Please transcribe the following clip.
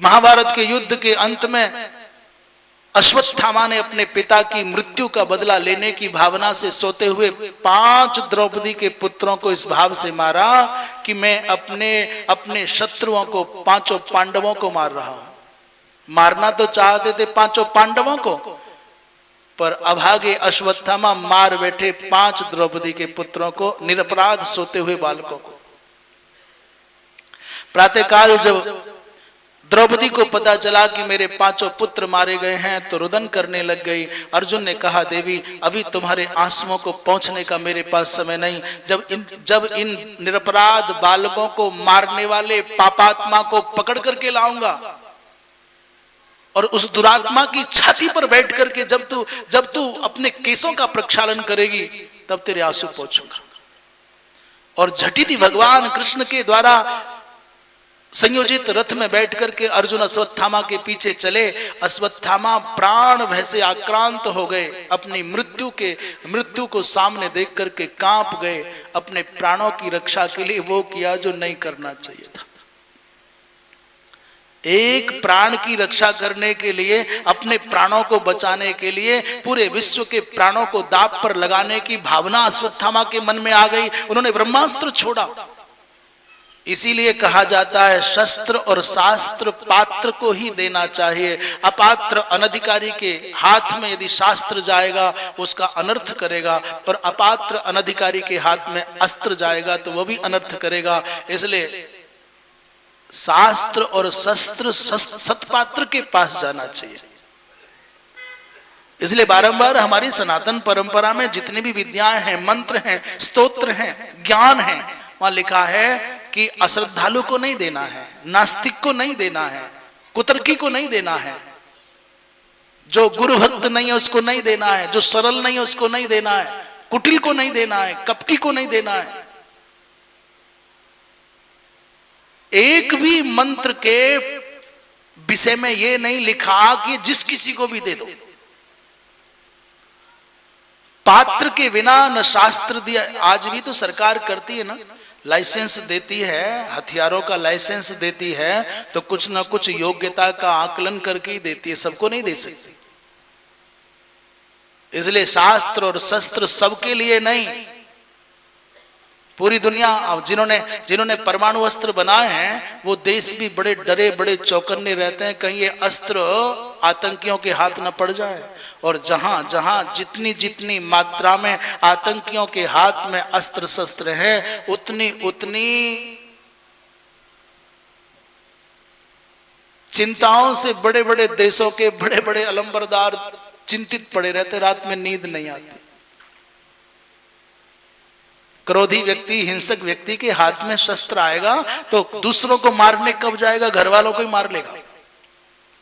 महाभारत के युद्ध के अंत में अश्वत्थामा ने अपने पिता की मृत्यु का बदला लेने की भावना से सोते हुए 5 द्रौपदी के पुत्रों को इस भाव से मारा कि मैं अपने शत्रुओं को, 5 पांडवों को मार रहा हूं। मारना तो चाहते थे 5 पांडवों को, पर अभागे अश्वत्थामा मार बैठे 5 द्रौपदी के पुत्रों को, निरपराध सोते हुए बालकों को। प्रातःकाल जब द्रौपदी को पता चला कि मेरे 5 पुत्र मारे गए हैं तो रुदन करने लग गई। अर्जुन ने कहा, देवी अभी तुम्हारे आंसुओं को पहुंचने का मेरे पास समय नहीं। जब इन निरपराध बालकों को मारने वाले पापात्मा को पकड़ करके लाऊंगा और उस दुरात्मा की छाती पर बैठ करके जब तू अपने केसों का प्रक्षालन करेगी तब तेरे आंसू पहुंचूंगा। और झटिति भगवान कृष्ण के द्वारा संयोजित रथ में बैठ करके अर्जुन अश्वत्थामा के पीछे चले। अश्वत्थामा प्राण भय से आक्रांत हो गए, अपनी मृत्यु को सामने देख करके कांप गए। अपने प्राणों की रक्षा के लिए वो किया जो नहीं करना चाहिए था। एक प्राण की रक्षा करने के लिए, अपने प्राणों को बचाने के लिए पूरे विश्व के प्राणों को दांव पर लगाने की भावना अश्वत्थामा के मन में आ गई। उन्होंने ब्रह्मास्त्र छोड़ा। इसीलिए कहा जाता है शस्त्र और शास्त्र पात्र को ही देना चाहिए। अपात्र अनधिकारी के हाथ में यदि शास्त्र जाएगा उसका अनर्थ करेगा, पर अपात्र अनधिकारी के हाथ में अस्त्र जाएगा तो वह भी अनर्थ करेगा। इसलिए शास्त्र और शस्त्र सत्पात्र के पास जाना चाहिए। इसलिए बारंबार हमारी सनातन परंपरा में जितनी भी विद्याएं हैं, मंत्र हैं, स्तोत्र हैं, ज्ञान है, वहां लिखा है कि अश्रद्धालु को नहीं देना है, नास्तिक को नहीं देना है, कुतर्की को नहीं देना है, जो गुरु भक्त नहीं है उसको नहीं देना है, जो सरल नहीं है उसको नहीं देना है, कुटिल को नहीं देना है, कपटी को नहीं देना है। एक भी मंत्र के विषय में यह नहीं लिखा कि जिस किसी को भी दे दो। पात्र के बिना न शास्त्र दिया। आज भी तो सरकार करती है ना, लाइसेंस देती है, हथियारों का लाइसेंस देती है तो कुछ ना कुछ योग्यता का आकलन करके ही देती है, सबको नहीं दे सकती। इसलिए शास्त्र और शस्त्र सबके लिए नहीं। पूरी दुनिया जिन्होंने परमाणु अस्त्र बनाए हैं वो देश भी बड़े डरे, बड़े चौकन्ने रहते हैं कहीं ये अस्त्र आतंकियों के हाथ न पड़ जाए। और जहां जहां जितनी जितनी मात्रा में आतंकियों के हाथ में अस्त्र शस्त्र है उतनी उतनी चिंताओं से बड़े बड़े देशों के बड़े बड़े अलंबरदार चिंतित पड़े रहते, रात में नींद नहीं आती। क्रोधी व्यक्ति, हिंसक व्यक्ति के हाथ में शस्त्र आएगा तो दूसरों को मारने कब जाएगा? घर वालों को ही मार लेगा।